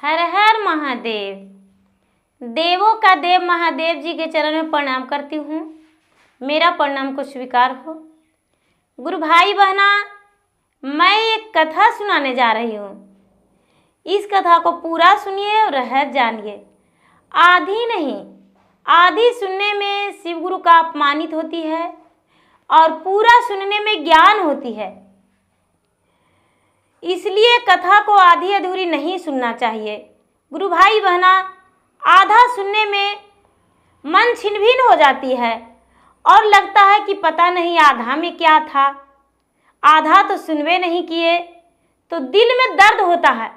हर हर महादेव। देवों का देव महादेव जी के चरण में प्रणाम करती हूँ। मेरा प्रणाम को स्वीकार हो। गुरु भाई बहना, मैं एक कथा सुनाने जा रही हूँ। इस कथा को पूरा सुनिए और रहस्य जानिए। आधी नहीं, आधी सुनने में शिव गुरु का अपमानित होती है और पूरा सुनने में ज्ञान होती है। इसलिए कथा को आधी अधूरी नहीं सुनना चाहिए। गुरु भाई बहना, आधा सुनने में मन छिनभिन हो जाती है और लगता है कि पता नहीं आधा में क्या था। आधा तो सुनवे नहीं किए तो दिल में दर्द होता है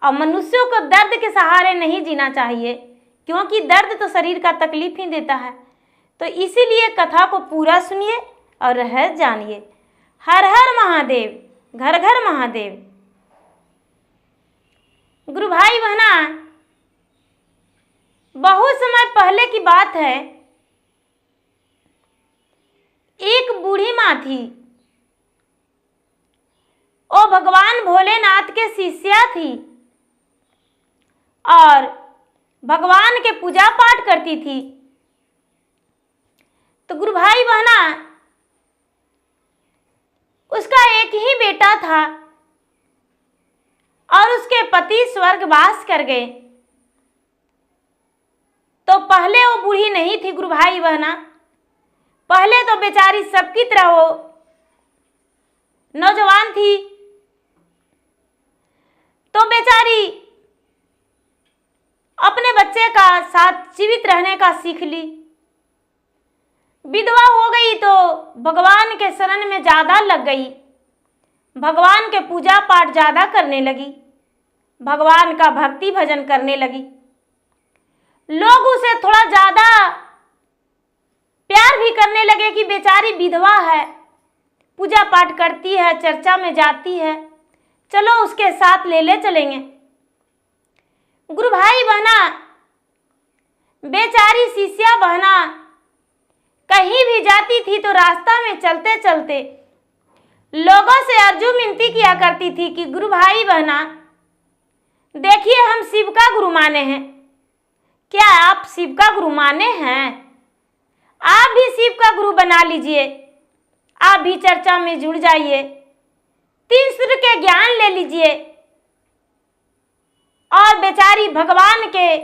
और मनुष्यों को दर्द के सहारे नहीं जीना चाहिए, क्योंकि दर्द तो शरीर का तकलीफ ही देता है। तो इसीलिए कथा को पूरा सुनिए और रहस्य जानिए। हर हर महादेव, घर घर महादेव। गुरु भाई बहना, बहुत समय पहले की बात है। एक बूढ़ी माँ थी। वो भगवान भोलेनाथ के शिष्या थी और भगवान के पूजा पाठ करती थी। तो गुरु भाई बहना, उसका एक ही बेटा था और उसके पति स्वर्गवास कर गए। तो पहले वो बूढ़ी नहीं थी गुरु भाई बहना। पहले तो बेचारी सबकी तरह वो नौजवान थी। तो बेचारी अपने बच्चे का साथ जीवित रहने का सीख ली। विधवा हो गई तो भगवान के शरण में ज्यादा लग गई। भगवान के पूजा पाठ ज्यादा करने लगी। भगवान का भक्ति भजन करने लगी। लोग उसे थोड़ा ज्यादा प्यार भी करने लगे कि बेचारी विधवा है, पूजा पाठ करती है, चर्चा में जाती है, चलो उसके साथ ले चलेंगे। गुरु भाई बहना, बेचारी शिष्या बहना कहीं भी जाती थी तो रास्ता में चलते चलते लोगों से अर्जू मिनती किया करती थी कि गुरु भाई बहना, देखिए हम शिव का गुरु माने हैं। क्या आप शिव का गुरु माने हैं? आप भी शिव का गुरु बना लीजिए। आप भी चर्चा में जुड़ जाइए, 3 सूत्र के ज्ञान ले लीजिए। और बेचारी भगवान के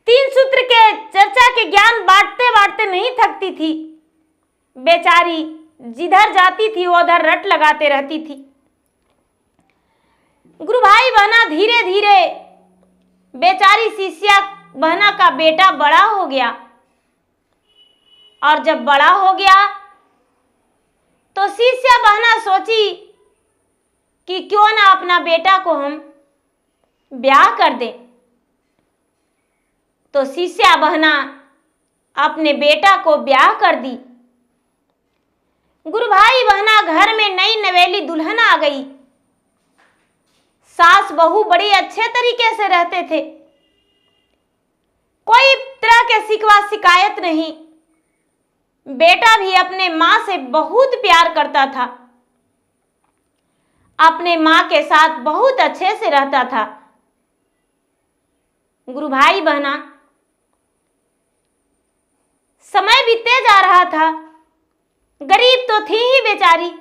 3 सूत्र के चर्चा के ज्ञान बांटते बांटते नहीं थकती थी। बेचारी जिधर जाती थी उधर रट लगाते रहती थी। गुरु भाई बहना, धीरे धीरे बेचारी शिष्या बहना का बेटा बड़ा हो गया। और जब बड़ा हो गया तो शिष्या बहना सोची कि क्यों ना अपना बेटा को हम ब्याह कर दें। तो शिष्या बहना अपने बेटा को ब्याह कर दी। गुरु भाई बहना, घर में नई नवेली दुल्हन आ गई। सास बहू बड़ी अच्छे तरीके से रहते थे। कोई तरह के शिकवा शिकायत नहीं। बेटा भी अपने माँ से बहुत प्यार करता था, अपने माँ के साथ बहुत अच्छे से रहता था। गुरु भाई बहना, समय बीतते जा रहा था। गरीब तो थी ही बेचारी,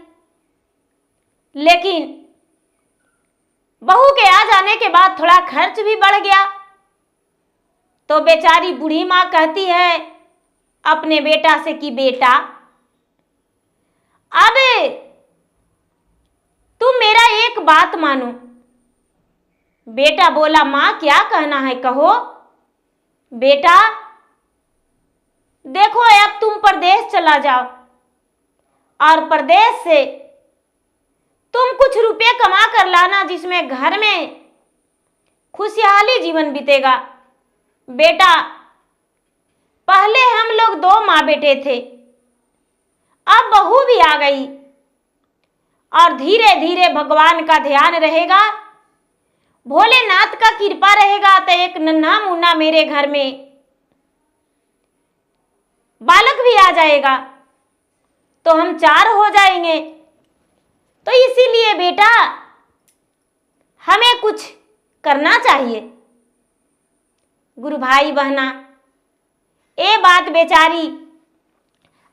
लेकिन बहू के आ जाने के बाद थोड़ा खर्च भी बढ़ गया। तो बेचारी बूढ़ी माँ कहती है अपने बेटा से कि बेटा, अब तुम मेरा एक बात मानो। बेटा बोला, माँ क्या कहना है, कहो। बेटा देखो, अब तुम परदेश चला जाओ और परदेश से तुम कुछ रुपए कमा कर लाना, जिसमें घर में खुशहाली जीवन बीतेगा। बेटा, पहले हम लोग 2 माँ बेटे थे, अब बहू भी आ गई और धीरे धीरे भगवान का ध्यान रहेगा, भोलेनाथ का कृपा रहेगा तो एक नन्हा मुन्ना मेरे घर में बालक भी आ जाएगा, तो हम 4 हो जाएंगे। तो इसीलिए बेटा, हमें करना चाहिए। गुरु भाई बहना, ये बात बेचारी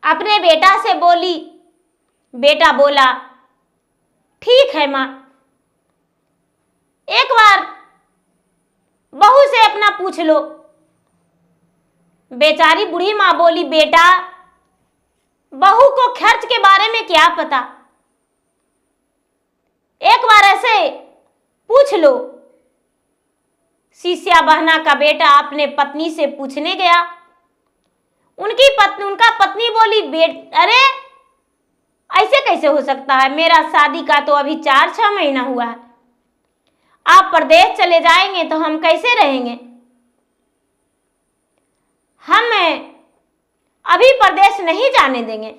अपने बेटा से बोली। बेटा बोला, ठीक है माँ। एक बार बहू से अपना पूछ लो। बेचारी बूढ़ी माँ बोली, बेटा बहू को खर्च के बारे में क्या पता, एक बार ऐसे पूछ लो। शिष्या बहना का बेटा अपने पत्नी से पूछने गया। उनका पत्नी बोली, अरे ऐसे कैसे हो सकता है, मेरा शादी का तो अभी 4-6 महीना हुआ है, आप परदेश चले जाएंगे तो हम कैसे रहेंगे, हम अभी परदेश नहीं जाने देंगे।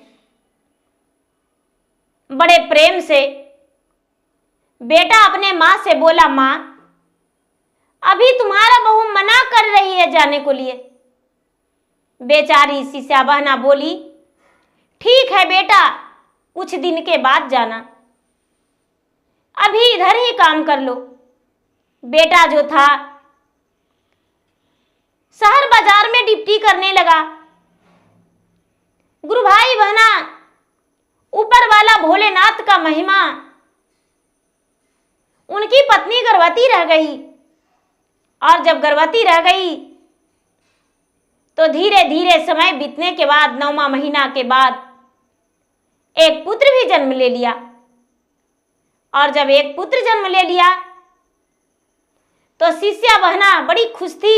बड़े प्रेम से बेटा अपने माँ से बोला, माँ अभी तुम्हारा बहू मना कर रही है जाने को लिए। बेचारी शिष्या बहना बोली, ठीक है बेटा, कुछ दिन के बाद जाना, अभी इधर ही काम कर लो। बेटा जो था शहर बाजार में ड्यूटी करने लगा। गुरु भाई बहना, ऊपर वाला भोलेनाथ का महिमा, उनकी पत्नी गर्भवती रह गई, और जब गर्भवती रह गई तो धीरे धीरे समय बीतने के बाद 9वां महीना के बाद एक पुत्र भी जन्म ले लिया। और जब एक पुत्र जन्म ले लिया तो शिष्या बहना बड़ी खुश थी।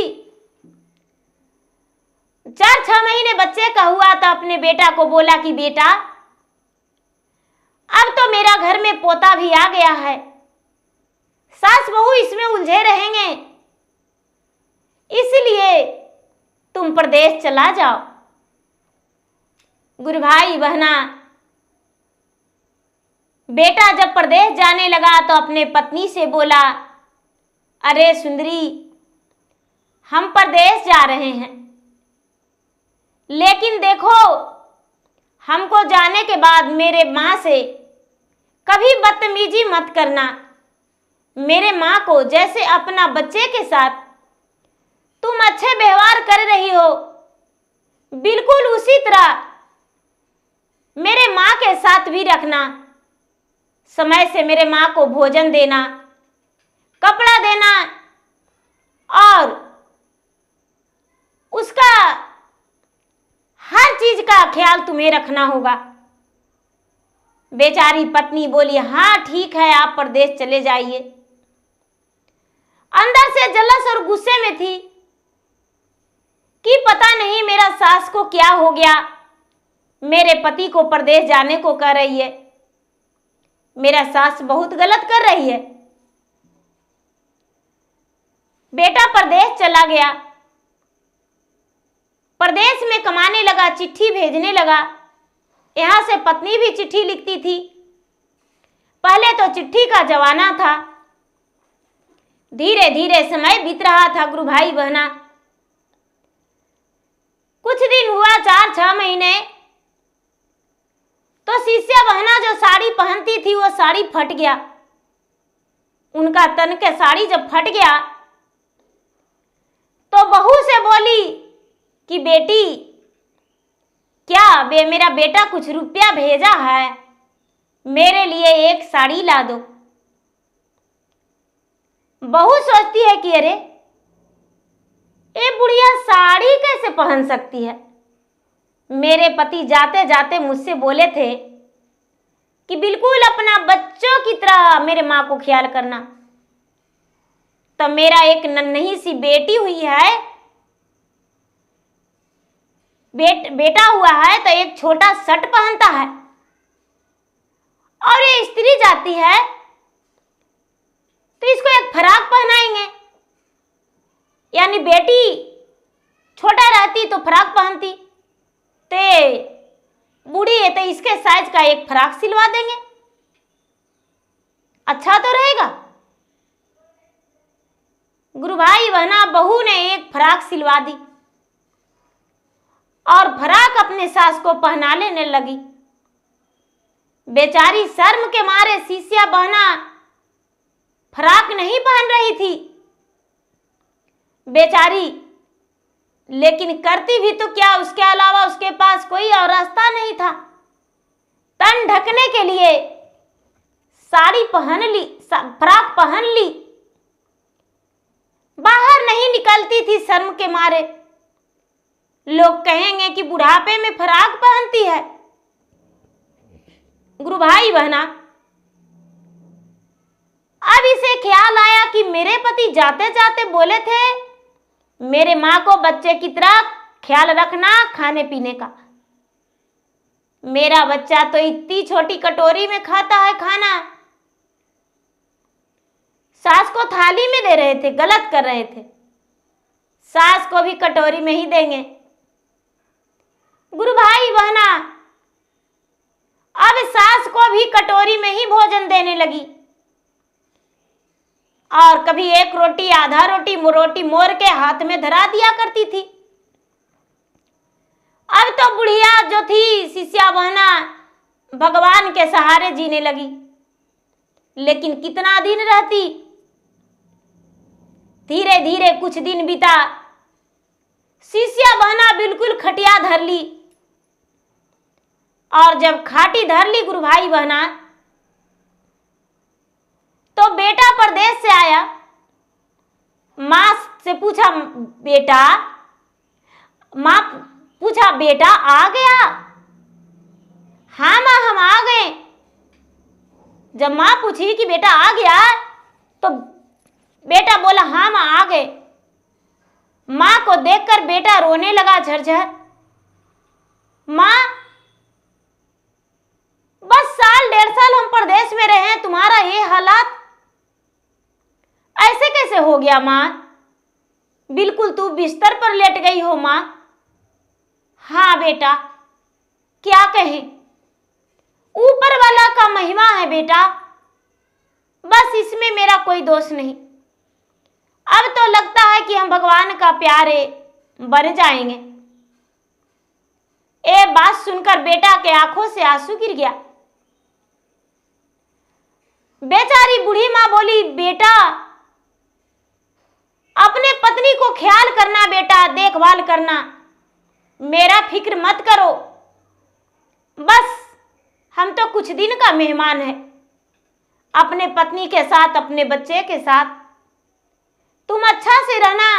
4-6 महीने बच्चे का हुआ तो अपने बेटा को बोला कि बेटा अब तो मेरा घर में पोता भी आ गया है, सास बहू इसमें उलझे रहेंगे, इसलिए तुम प्रदेश चला जाओ। गुरु भाई बहना, बेटा जब प्रदेश जाने लगा तो अपने पत्नी से बोला, अरे सुंदरी, हम प्रदेश जा रहे हैं, लेकिन देखो हमको जाने के बाद मेरे माँ से कभी बदतमीजी मत करना। मेरे माँ को जैसे अपना बच्चे के साथ तुम अच्छे व्यवहार कर रही हो, बिल्कुल उसी तरह मेरे माँ के साथ भी रखना। समय से मेरे माँ को भोजन देना, कपड़ा देना, और उसका हर चीज का ख्याल तुम्हें रखना होगा। बेचारी पत्नी बोली, हाँ ठीक है, आप प्रदेश चले जाइए। अंदर से जलस और गुस्से में थी कि पता नहीं मेरा सास को क्या हो गया, मेरे पति को प्रदेश जाने को कह रही है, मेरा सास बहुत गलत कर रही है। बेटा प्रदेश चला गया, प्रदेश में कमाने लगा, चिट्ठी भेजने लगा। यहां से पत्नी भी चिट्ठी लिखती थी। पहले तो चिट्ठी का जमाना था, धीरे धीरे समय बीत रहा था। गुरु भाई बहना, कुछ दिन हुआ, 4-6 महीने, तो शिष्या बहना जो साड़ी पहनती थी वो साड़ी फट गया। उनका तन के साड़ी जब फट गया तो बहू से बोली कि बेटी, क्या मेरा बेटा कुछ रुपया भेजा है, मेरे लिए एक साड़ी ला दो। बहू सोचती है कि अरे ये बुढ़िया साड़ी कैसे पहन सकती है। मेरे पति जाते जाते मुझसे बोले थे कि बिल्कुल अपना बच्चों की तरह मेरे माँ को ख्याल करना। तो मेरा एक नन्ही सी बेटी हुई है, बेटा हुआ है, तो एक छोटा शर्ट पहनता है, और ये स्त्री जाती है तो इसको एक फ्रॉक पहनाएंगे। यानी बेटी छोटा रहती तो फ्रॉक पहनती, तो बूढ़ी है तो इसके साइज का एक फ्रॉक सिलवा देंगे, अच्छा तो रहेगा। गुरु भाई बहना, बहू ने एक फ्रॉक सिलवा दी और फ्रॉक अपने सास को पहना लेने लगी। बेचारी शर्म के मारे शिष्या बहना फ्रॉक नहीं पहन रही थी, बेचारी, लेकिन करती भी तो क्या, उसके अलावा उसके पास कोई और रास्ता नहीं था। तन ढकने के लिए साड़ी पहन ली, फ्रॉक पहन ली, बाहर नहीं निकलती थी शर्म के मारे। लोग कहेंगे कि बुढ़ापे में फ्रॉक पहनती है। गुरु भाई बहना, अब इसे ख्याल आया कि मेरे पति जाते जाते बोले थे मेरे माँ को बच्चे की तरह ख्याल रखना खाने पीने का। मेरा बच्चा तो इतनी छोटी कटोरी में खाता है खाना। सास को थाली में दे रहे थे, गलत कर रहे थे। सास को भी कटोरी में ही देंगे। गुरु भाई बहना, अब सास को भी कटोरी में ही भोजन देने लगी और कभी एक रोटी, आधा रोटी, रोटी मोड़ के हाथ में धरा दिया करती थी। अब तो बुढ़िया जो थी, शिष्या बहना, भगवान के सहारे जीने लगी। लेकिन कितना दिन रहती। धीरे धीरे कुछ दिन बीता, शिष्या बहना बिल्कुल खटिया धर ली। और जब खाटी धर ली गुरु भाई बहना, तो बेटा परदेश से आया। माँ से पूछा, बेटा, माँ पूछा, बेटा आ गया? हाँ माँ, हम आ गए। जब माँ पूछी कि बेटा आ गया, तो बेटा बोला हाँ माँ आ गए। माँ को देखकर बेटा रोने लगा झरझर। माँ, बस साल डेढ़ साल हम परदेश में रहे हैं, तुम्हारा ये हालात ऐसे कैसे हो गया माँ? बिल्कुल तू बिस्तर पर लेट गई हो माँ। हाँ बेटा, क्या कहें, ऊपर वाला का महिमा है बेटा, बस इसमें मेरा कोई दोष नहीं। अब तो लगता है कि हम भगवान का प्यारे बन जाएंगे। ये बात सुनकर बेटा के आंखों से आंसू गिर गया। बेचारी बूढ़ी माँ बोली, बेटा अपने पत्नी को ख्याल करना, बेटा देखभाल करना, मेरा फिक्र मत करो। बस हम तो कुछ दिन का मेहमान है। अपने पत्नी के साथ, अपने बच्चे के साथ तुम अच्छा से रहना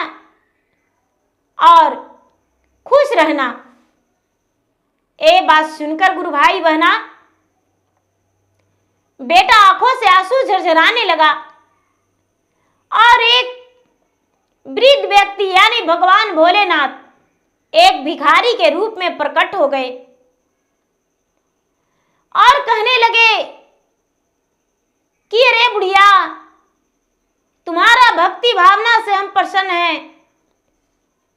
और खुश रहना। ये बात सुनकर गुरु भाई बहना, बेटा आंखों से आंसू झरझराने लगा और एक वृद्ध व्यक्ति यानी भगवान भोलेनाथ एक भिखारी के रूप में प्रकट हो गए और कहने लगे कि अरे बुढ़िया, तुम्हारा भक्ति भावना से हम प्रसन्न हैं,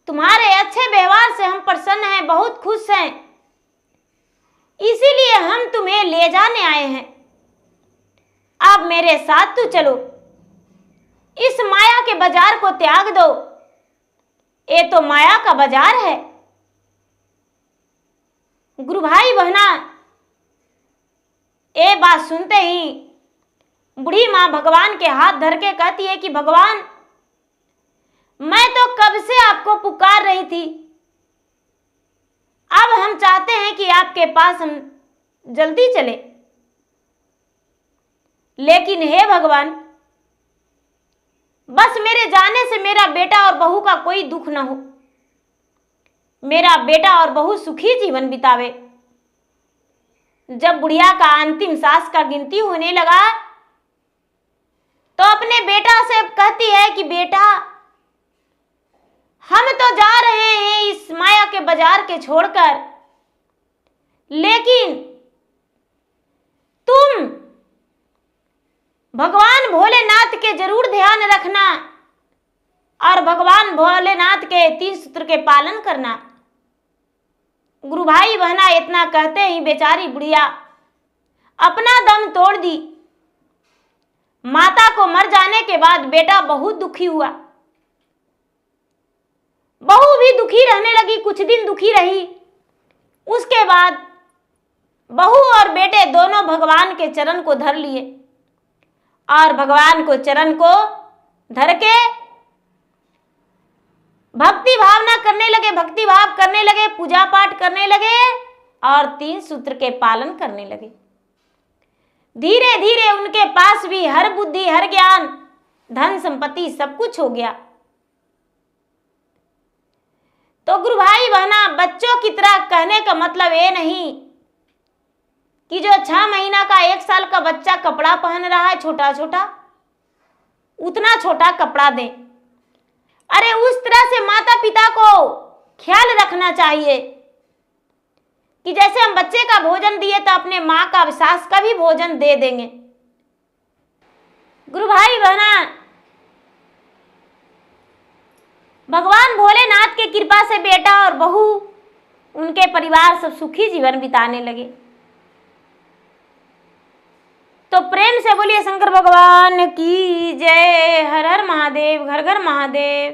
तुम्हारे अच्छे व्यवहार से हम प्रसन्न हैं, बहुत खुश हैं, इसीलिए हम तुम्हें ले जाने आए हैं। अब मेरे साथ तो चलो, इस माया के बाजार को त्याग दो, ये तो माया का बाजार है। गुरु भाई बहना, ये बात सुनते ही बूढ़ी माँ भगवान के हाथ धर के कहती है कि भगवान, मैं तो कब से आपको पुकार रही थी, अब हम चाहते हैं कि आपके पास हम जल्दी चले, लेकिन हे भगवान, बस मेरे जाने से मेरा बेटा और बहू का कोई दुख न हो, मेरा बेटा और बहू सुखी जीवन बितावे। जब बुढ़िया का अंतिम सांस का गिनती होने लगा तो अपने बेटा से कहती है कि बेटा, हम तो जा रहे हैं इस माया के बाजार के छोड़कर, लेकिन तुम भगवान भोलेनाथ के जरूर ध्यान रखना और भगवान भोलेनाथ के 3 सूत्र के पालन करना। गुरु भाई बहना इतना कहते ही बेचारी बुढ़िया अपना दम तोड़ दी। माता को मर जाने के बाद बेटा बहुत दुखी हुआ, बहू भी दुखी रहने लगी, कुछ दिन दुखी रही। उसके बाद बहू और बेटे दोनों भगवान के चरण को धर लिए और भगवान को चरण को धर के भक्ति भावना करने लगे, भक्ति भाव करने लगे, पूजा पाठ करने लगे और 3 सूत्र के पालन करने लगे। धीरे धीरे उनके पास भी हर बुद्धि, हर ज्ञान, धन संपत्ति सब कुछ हो गया। तो गुरु भाई बहना, बच्चों की तरह कहने का मतलब ये नहीं कि जो 6 महीना का 1 साल का बच्चा कपड़ा पहन रहा है छोटा छोटा, उतना छोटा कपड़ा दें। अरे उस तरह से माता पिता को ख्याल रखना चाहिए कि जैसे हम बच्चे का भोजन दिए तो अपने माँ का, सास का भी भोजन दे देंगे। गुरु भाई बहना, भगवान भोलेनाथ के कृपा से बेटा और बहू, उनके परिवार सब सुखी जीवन बिताने लगे। तो प्रेम से बोलिए शंकर भगवान की जय। हर हर महादेव, घर घर महादेव।